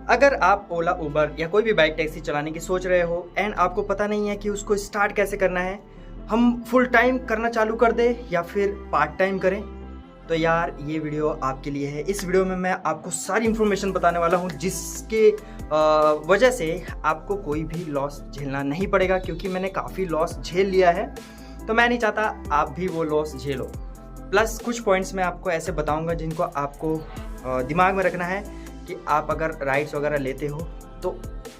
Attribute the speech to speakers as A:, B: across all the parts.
A: अगर आप ओला, उबर या कोई भी बाइक टैक्सी चलाने की सोच रहे हो एंड आपको पता नहीं है कि उसको स्टार्ट कैसे करना है, हम फुल टाइम करना चालू कर दें या फिर पार्ट टाइम करें, तो यार ये वीडियो आपके लिए है। इस वीडियो में मैं आपको सारी इन्फॉर्मेशन बताने वाला हूँ जिसके वजह से आपको कोई भी लॉस झेलना नहीं पड़ेगा, क्योंकि मैंने काफ़ी लॉस झेल लिया है, तो मैं नहीं चाहता आप भी वो लॉस झेलो। प्लस कुछ पॉइंट्स मैं आपको ऐसे बताऊंगा जिनको आपको दिमाग में रखना है कि आप अगर राइड्स वगैरह लेते हो तो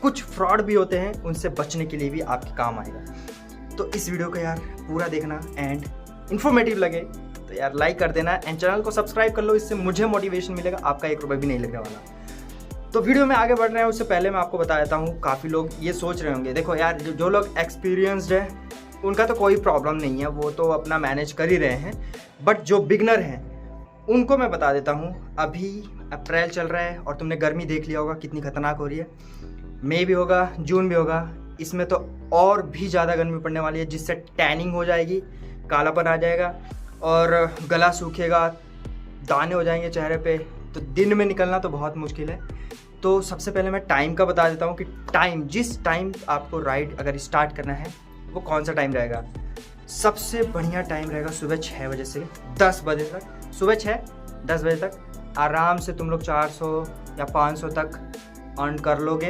A: कुछ फ्रॉड भी होते हैं, उनसे बचने के लिए भी आपके काम आएगा। तो इस वीडियो को यार पूरा देखना एंड इन्फॉर्मेटिव लगे तो यार लाइक कर देना एंड चैनल को सब्सक्राइब कर लो, इससे मुझे मोटिवेशन मिलेगा, आपका 1 रुपये भी नहीं लगने वाला। तो वीडियो में आगे बढ़ रहे हैं उससे पहले मैं आपको बता देता हूँ, काफ़ी लोग ये सोच रहे होंगे, देखो यार जो लोग एक्सपीरियंस्ड है उनका तो कोई प्रॉब्लम नहीं है, वो तो अपना मैनेज कर ही रहे हैं, बट जो बिगनर हैं उनको मैं बता देता हूँ। अभी अप्रैल चल रहा है और तुमने गर्मी देख लिया होगा कितनी खतरनाक हो रही है, मई भी होगा, जून भी होगा, इसमें तो और भी ज़्यादा गर्मी पड़ने वाली है, जिससे टैनिंग हो जाएगी, कालापन आ जाएगा और गला सूखेगा, दाने हो जाएंगे चेहरे पे, तो दिन में निकलना तो बहुत मुश्किल है। तो सबसे पहले मैं टाइम का बता देता हूँ कि जिस टाइम आपको राइड अगर स्टार्ट करना है वो कौन सा टाइम रहेगा। सबसे बढ़िया टाइम रहेगा सुबह 6 बजे से 10 बजे तक। सुबह 6-10 बजे तक आराम से तुम लोग 400 या 500 तक अर्न कर लोगे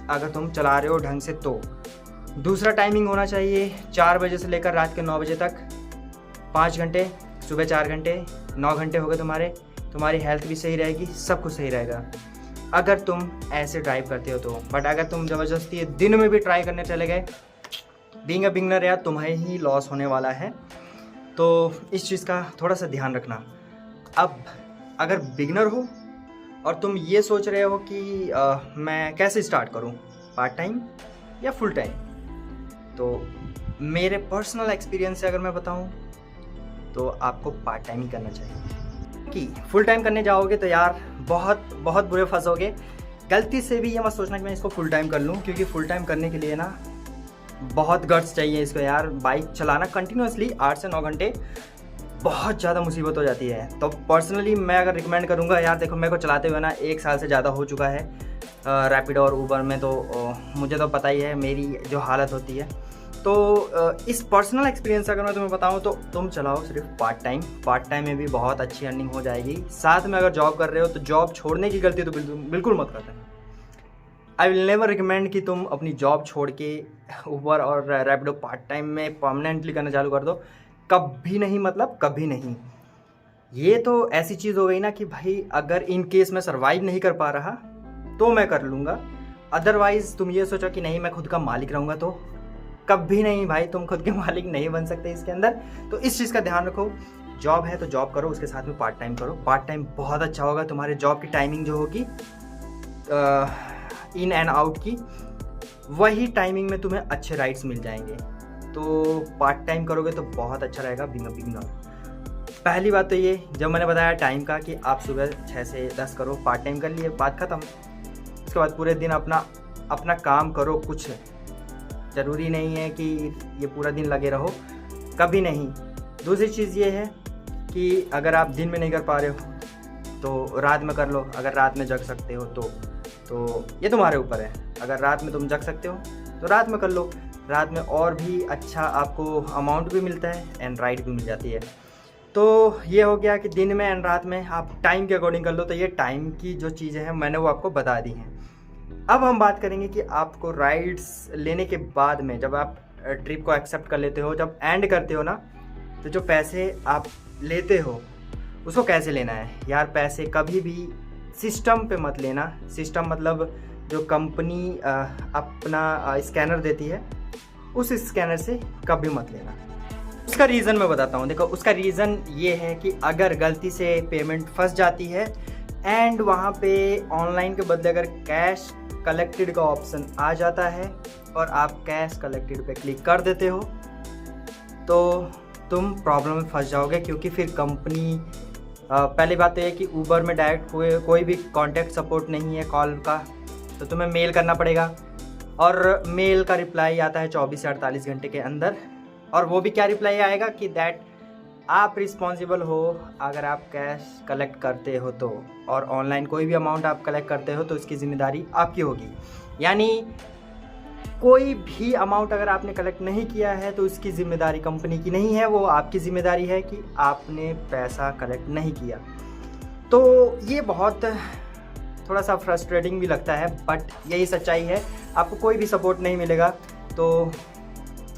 A: अगर तुम चला रहे हो ढंग से। तो दूसरा टाइमिंग होना चाहिए 4 बजे से लेकर रात के 9 बजे तक, 5 घंटे, सुबह 4 घंटे, 9 घंटे हो गए तुम्हारी हेल्थ भी सही रहेगी, सब कुछ सही रहेगा अगर तुम ऐसे ड्राइव करते हो तो। बट अगर तुम ज़बरदस्ती दिन में भी ट्राई करने चले गए, बीइंग अ बिगनर यार तुम्हें ही लॉस होने वाला है, तो इस चीज़ का थोड़ा सा ध्यान रखना। अब अगर बिगनर हो और तुम ये सोच रहे हो कि मैं कैसे स्टार्ट करूं, पार्ट टाइम या फुल टाइम, तो मेरे पर्सनल एक्सपीरियंस से अगर मैं बताऊं तो आपको पार्ट टाइम ही करना चाहिए। कि फुल टाइम करने जाओगे तो यार बहुत बहुत बुरे फंसोगे। गलती से भी ये मत सोचना कि मैं इसको फुल टाइम कर लूँ, क्योंकि फुल टाइम करने के लिए ना बहुत गट्स चाहिए इसको यार। बाइक चलाना कंटिन्यूसली 8 से 9 घंटे बहुत ज़्यादा मुसीबत हो जाती है। तो पर्सनली मैं अगर रिकमेंड करूँगा, यार देखो मेरे को चलाते हुए ना 1 साल से ज़्यादा हो चुका है रैपिडो और ऊबर में, तो मुझे तो पता ही है मेरी जो हालत होती है। तो इस पर्सनल एक्सपीरियंस अगर मैं तुम्हें बताऊँ तो तुम चलाओ सिर्फ पार्ट टाइम में भी बहुत अच्छी अर्निंग हो जाएगी। साथ में अगर जॉब कर रहे हो तो जॉब छोड़ने की गलती तो बिल्कुल मत करना। आई विल नेवर रिकमेंड कि तुम अपनी जॉब छोड़ के ऊबर और रैपिडो पार्ट टाइम में परमानेंटली करना चालू कर दो, कभी नहीं, मतलब कभी नहीं। ये तो ऐसी चीज़ हो गई ना कि भाई अगर इन केस मैं सर्वाइव नहीं कर पा रहा तो मैं कर लूँगा, अदरवाइज़ तुम ये सोचो कि नहीं मैं खुद का मालिक रहूँगा, तो कभी नहीं भाई, तुम खुद के मालिक नहीं बन सकते इसके अंदर। तो इस चीज़ का ध्यान रखो, जॉब है तो जॉब करो, उसके साथ में पार्ट टाइम करो। पार्ट टाइम बहुत अच्छा होगा, तुम्हारे जॉब की टाइमिंग जो होगी इन एंड आउट की, वही टाइमिंग में तुम्हें अच्छे राइड्स मिल जाएंगे। तो पार्ट टाइम करोगे तो बहुत अच्छा रहेगा बीइंग अ बिगिनर। पहली बात तो ये, जब मैंने बताया टाइम का कि आप सुबह 6 से 10 करो, पार्ट टाइम कर लिए, बात ख़त्म। उसके बाद पूरे दिन अपना काम करो, कुछ ज़रूरी नहीं है कि ये पूरा दिन लगे रहो, कभी नहीं। दूसरी चीज़ ये है कि अगर आप दिन में नहीं कर पा रहे हो तो रात में कर लो, अगर रात में जग सकते हो तो ये तुम्हारे ऊपर है। अगर रात में तुम जग सकते हो तो रात में कर लो, रात में और भी अच्छा आपको अमाउंट भी मिलता है एंड राइड भी मिल जाती है। तो ये हो गया कि दिन में एंड रात में आप टाइम के अकॉर्डिंग कर लो। तो ये टाइम की जो चीज़ें हैं मैंने वो आपको बता दी हैं। अब हम बात करेंगे कि आपको राइड्स लेने के बाद में, जब आप ट्रिप को एक्सेप्ट कर लेते हो, जब एंड करते हो ना, तो जो पैसे आप लेते हो उसको कैसे लेना है। यार पैसे कभी भी सिस्टम पे मत लेना। सिस्टम मतलब जो कंपनी अपना स्कैनर देती है, उस स्कैनर से कभी मत लेना। उसका रीज़न मैं बताता हूँ। देखो उसका रीज़न ये है कि अगर गलती से पेमेंट फंस जाती है एंड वहाँ पे ऑनलाइन के बदले अगर कैश कलेक्टेड का ऑप्शन आ जाता है और आप कैश कलेक्टेड पे क्लिक कर देते हो तो तुम प्रॉब्लम में फंस जाओगे, क्योंकि फिर कंपनी पहली बात तो ये कि ऊबर में डायरेक्ट कोई भी कॉन्टैक्ट सपोर्ट नहीं है कॉल का, तो तुम्हें मेल करना पड़ेगा और मेल का रिप्लाई आता है 24 से 48 घंटे के अंदर। और वो भी क्या रिप्लाई आएगा कि दैट आप रिस्पॉन्सिबल हो अगर आप कैश कलेक्ट करते हो तो, और ऑनलाइन कोई भी अमाउंट आप कलेक्ट करते हो तो इसकी ज़िम्मेदारी आपकी होगी। यानी कोई भी अमाउंट अगर आपने कलेक्ट नहीं किया है तो इसकी ज़िम्मेदारी कंपनी की नहीं है, वो आपकी ज़िम्मेदारी है कि आपने पैसा कलेक्ट नहीं किया। तो ये बहुत थोड़ा सा फ्रस्ट्रेटिंग भी लगता है, बट यही सच्चाई है। आपको कोई भी सपोर्ट नहीं मिलेगा, तो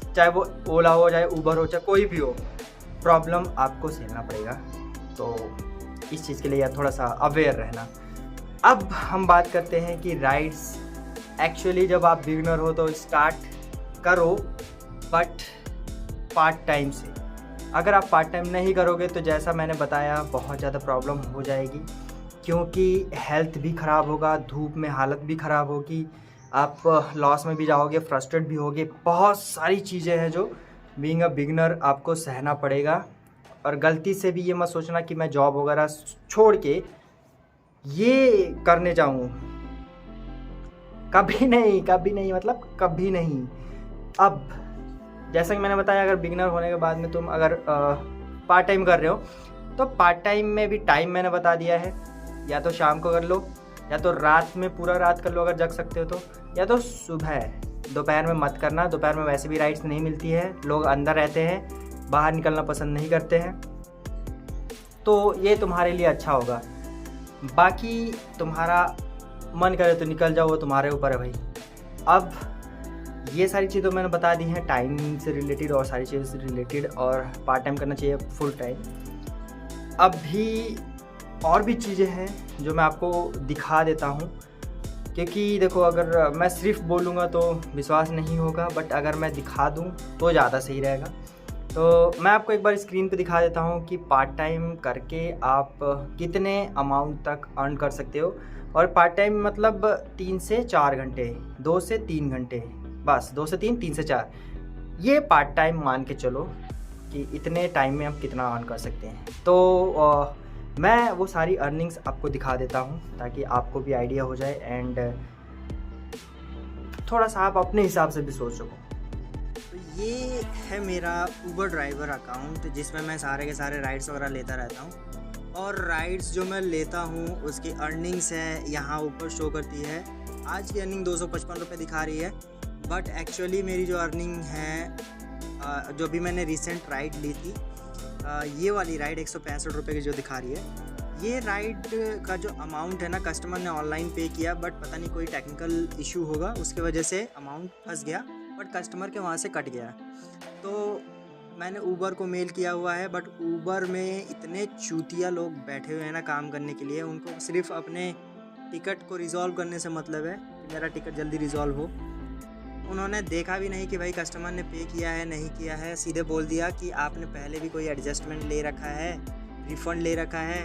A: चाहे वो ओला हो, चाहे ऊबर हो, चाहे कोई भी हो, प्रॉब्लम आपको झेलना पड़ेगा। तो इस चीज़ के लिए यार थोड़ा सा अवेयर रहना। अब हम बात करते हैं कि राइड्स एक्चुअली जब आप बिगिनर हो तो स्टार्ट करो, बट पार्ट टाइम से। अगर आप पार्ट टाइम नहीं करोगे तो जैसा मैंने बताया बहुत ज़्यादा प्रॉब्लम हो जाएगी, क्योंकि हेल्थ भी ख़राब होगा, धूप में हालत भी ख़राब होगी, आप लॉस में भी जाओगे, फ्रस्ट्रेट भी होगे। बहुत सारी चीज़ें हैं जो बीइंग अ बिगिनर आपको सहना पड़ेगा। और गलती से भी ये मत सोचना कि मैं जॉब वगैरह छोड़ के ये करने जाऊँ, कभी नहीं, कभी नहीं, मतलब कभी नहीं। अब जैसा कि मैंने बताया, अगर बिगिनर होने के बाद में तुम अगर पार्ट टाइम कर रहे हो तो पार्ट टाइम में भी टाइम मैंने बता दिया है। या तो शाम को कर लो, या तो रात में पूरा रात कर लो अगर जग सकते हो तो, या तो सुबह। दोपहर में मत करना, दोपहर में वैसे भी राइड्स नहीं मिलती है, लोग अंदर रहते हैं, बाहर निकलना पसंद नहीं करते हैं। तो ये तुम्हारे लिए अच्छा होगा। बाकी तुम्हारा मन करे तो निकल जाओ, वो तुम्हारे ऊपर है भाई। अब ये सारी चीज़ें मैंने बता दी हैं, टाइमिंग से रिलेटेड और सारी चीज़ों से रिलेटेड, और पार्ट टाइम करना चाहिए फुल टाइम। अब भी और भी चीज़ें हैं जो मैं आपको दिखा देता हूँ, क्योंकि देखो अगर मैं सिर्फ बोलूँगा तो विश्वास नहीं होगा, बट अगर मैं दिखा दूँ तो ज़्यादा सही रहेगा। तो मैं आपको एक बार स्क्रीन पे दिखा देता हूँ कि पार्ट टाइम करके आप कितने अमाउंट तक अर्न कर सकते हो। और पार्ट टाइम मतलब 3 से 4 घंटे, 2 से 3 घंटे, बस 2 से 3, 3 से 4, ये पार्ट टाइम मान के चलो कि इतने टाइम में आप कितना अर्न कर सकते हैं। तो मैं वो सारी अर्निंग्स आपको दिखा देता हूँ ताकि आपको भी आइडिया हो जाए एंड थोड़ा सा आप अपने हिसाब से भी सोच सको। तो ये है मेरा ऊबर ड्राइवर अकाउंट, जिसमें मैं सारे के सारे राइड्स वगैरह लेता रहता हूँ। और राइड्स जो मैं लेता हूँ उसकी अर्निंग्स है यहाँ ऊपर शो करती है। आज की अर्निंग 255 रुपये दिखा रही है, बट एक्चुअली मेरी जो अर्निंग है जो भी मैंने रिसेंट राइड ली थी, ये वाली राइड 165 रुपये की जो दिखा रही है, ये राइड का जो अमाउंट है ना, कस्टमर ने ऑनलाइन पे किया, बट पता नहीं कोई टेक्निकल इशू होगा, उसकी वजह से अमाउंट फंस गया, बट कस्टमर के वहाँ से कट गया। तो मैंने ऊबर को मेल किया हुआ है, बट ऊबर में इतने चूतिया लोग बैठे हुए हैं ना काम करने के लिए, उनको सिर्फ अपने टिकट को रिज़ॉल्व करने से मतलब है कि मेरा टिकट जल्दी रिज़ॉल्व हो। उन्होंने देखा भी नहीं कि भाई कस्टमर ने पे किया है नहीं किया है, सीधे बोल दिया कि आपने पहले भी कोई एडजस्टमेंट ले रखा है, रिफ़ंड ले रखा है,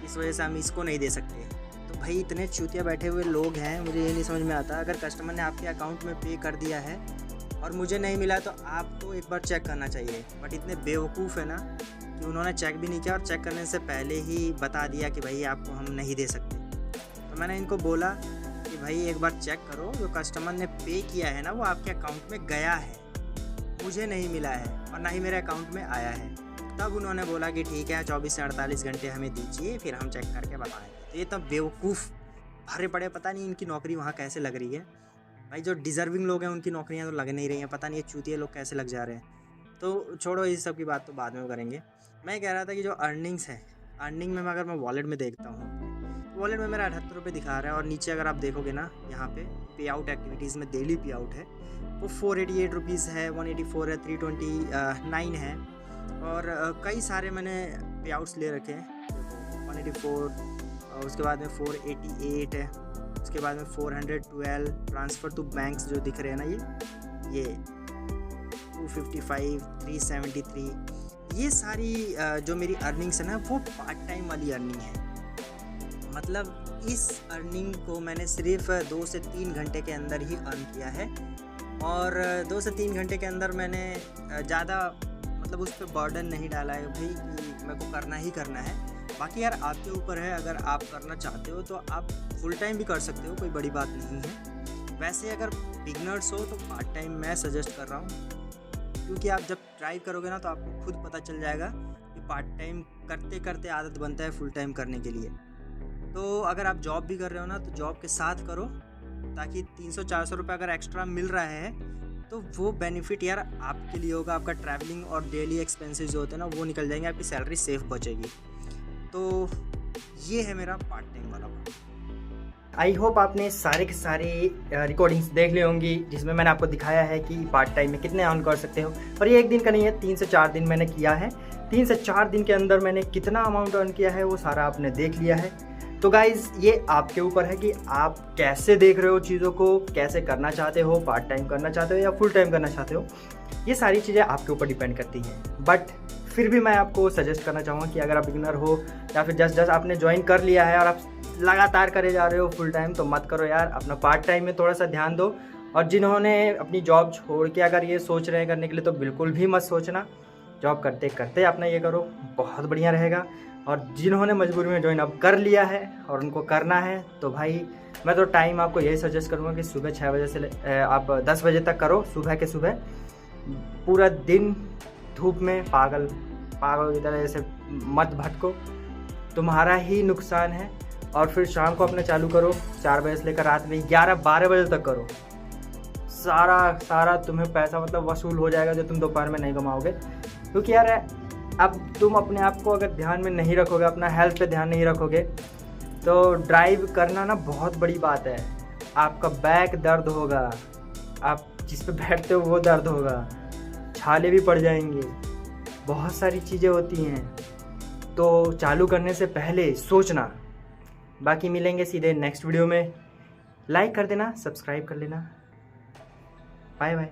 A: इस वजह से हम इसको नहीं दे सकते। तो भाई इतने चूतिया बैठे हुए लोग हैं, मुझे ये नहीं समझ में आता। अगर कस्टमर ने आपके अकाउंट में पे कर दिया है और मुझे नहीं मिला तो आपको एक बार चेक करना चाहिए, बट इतने बेवकूफ़ है ना कि उन्होंने चेक भी नहीं किया और चेक करने से पहले ही बता दिया कि भाई आपको हम नहीं दे सकते। तो मैंने इनको बोला कि भाई एक बार चेक करो, जो कस्टमर ने पे किया है ना वो आपके अकाउंट में गया है, मुझे नहीं मिला है और ना ही मेरे अकाउंट में आया है। तब उन्होंने बोला कि ठीक है 24 से 48 घंटे हमें दीजिए, फिर हम चेक करके बताएंगे। तो ये तब बेवकूफ़ भरे पड़े, पता नहीं इनकी नौकरी वहाँ कैसे लग रही है। भाई जो डिज़र्विंग लोग हैं उनकी नौकरियाँ तो लग नहीं रही हैं, पता नहीं ये चूतिए लोग कैसे लग जा रहे हैं। तो छोड़ो इस सब की बात, तो बाद में करेंगे। मैं कह रहा था कि जो अर्निंग्स है, अर्निंग में अगर मैं वॉलेट में देखता हूँ, वॉलेट में मेरा 78 रुपये दिखा रहा है, और नीचे अगर आप देखोगे ना यहाँ पे पे आउट एक्टिविटीज़ में डेली पे आउट है वो 488 रुपीज़ है, 184 है, 329 है, और कई सारे मैंने पे आउट्स ले रखे हैं। 184, उसके बाद में 488 है, उसके बाद में 412 ट्रांसफ़र टू बैंक्स जो दिख रहे हैं ना, ये 255, 373, ये सारी जो मेरी अर्निंग्स है ना वो पार्ट टाइम वाली अर्निंग है। मतलब इस अर्निंग को मैंने सिर्फ 2 से 3 घंटे के अंदर ही अर्न किया है, और 2 से 3 घंटे के अंदर मैंने ज़्यादा मतलब उस पर बर्डन नहीं डाला है भाई कि मेरे को करना ही करना है। बाकी यार आपके ऊपर है, अगर आप करना चाहते हो तो आप फुल टाइम भी कर सकते हो, कोई बड़ी बात नहीं है। वैसे अगर बिगनर्स हो तो पार्ट टाइम मैं सजेस्ट कर रहा हूँ, क्योंकि आप जब ट्राई करोगे ना तो आपको खुद पता चल जाएगा कि कि पार्ट टाइम करते करते आदत बनता है फुल टाइम करने के लिए। तो अगर आप जॉब भी कर रहे हो ना तो जॉब के साथ करो, ताकि 300-400 रुपये अगर एक्स्ट्रा मिल रहा है तो वो बेनिफिट यार आपके लिए होगा। आपका ट्रैवलिंग और डेली एक्सपेंसेस जो होते हैं ना वो निकल जाएंगे, आपकी सैलरी सेफ बचेगी। तो ये है मेरा पार्ट टाइम वाला। आई होप आपने सारे के सारे रिकॉर्डिंग्स देख ली होंगी जिसमें मैंने आपको दिखाया है कि पार्ट टाइम में कितने अर्न कर सकते हो। और ये एक दिन का नहीं है, 3 से 4 दिन मैंने किया है। 3 से 4 दिन के अंदर मैंने कितना अमाउंट अर्न किया है वो सारा आपने देख लिया है। तो गाइज़ ये आपके ऊपर है कि आप कैसे देख रहे हो चीज़ों को, कैसे करना चाहते हो, पार्ट टाइम करना चाहते हो या फुल टाइम करना चाहते हो। ये सारी चीज़ें आपके ऊपर डिपेंड करती हैं। बट फिर भी मैं आपको सजेस्ट करना चाहूँगा कि अगर आप बिगिनर हो या फिर जस्ट आपने ज्वाइन कर लिया है और आप लगातार करे जा रहे हो फुल टाइम, तो मत करो यार, अपना पार्ट टाइम में थोड़ा सा ध्यान दो। और जिन्होंने अपनी जॉब छोड़ के अगर ये सोच रहे हैं करने के लिए तो बिल्कुल भी मत सोचना, जॉब करते करते अपना ये करो, बहुत बढ़िया रहेगा। और जिन्होंने मजबूरी में ज्वाइन अब कर लिया है और उनको करना है तो भाई मैं तो टाइम आपको यही सजेस्ट करूँगा कि सुबह 6 बजे से आप 10 बजे तक करो, सुबह के सुबह पूरा दिन धूप में पागल की तरह ऐसे मत भटको, तुम्हारा ही नुकसान है। और फिर शाम को अपना चालू करो 4 बजे से लेकर रात में 11-12 बजे तक करो, सारा तुम्हें पैसा मतलब वसूल हो जाएगा जो तुम दोपहर में नहीं कमाओगे। क्योंकि यार अब तुम अपने आप को अगर ध्यान में नहीं रखोगे, अपना हेल्थ पे ध्यान नहीं रखोगे, तो ड्राइव करना ना बहुत बड़ी बात है। आपका बैक दर्द होगा, आप जिस पे बैठते हो वो दर्द होगा, छाले भी पड़ जाएंगे, बहुत सारी चीज़ें होती हैं। तो चालू करने से पहले सोचना। बाकी मिलेंगे सीधे नेक्स्ट वीडियो में। लाइक कर देना, सब्सक्राइब कर लेना। Bye bye.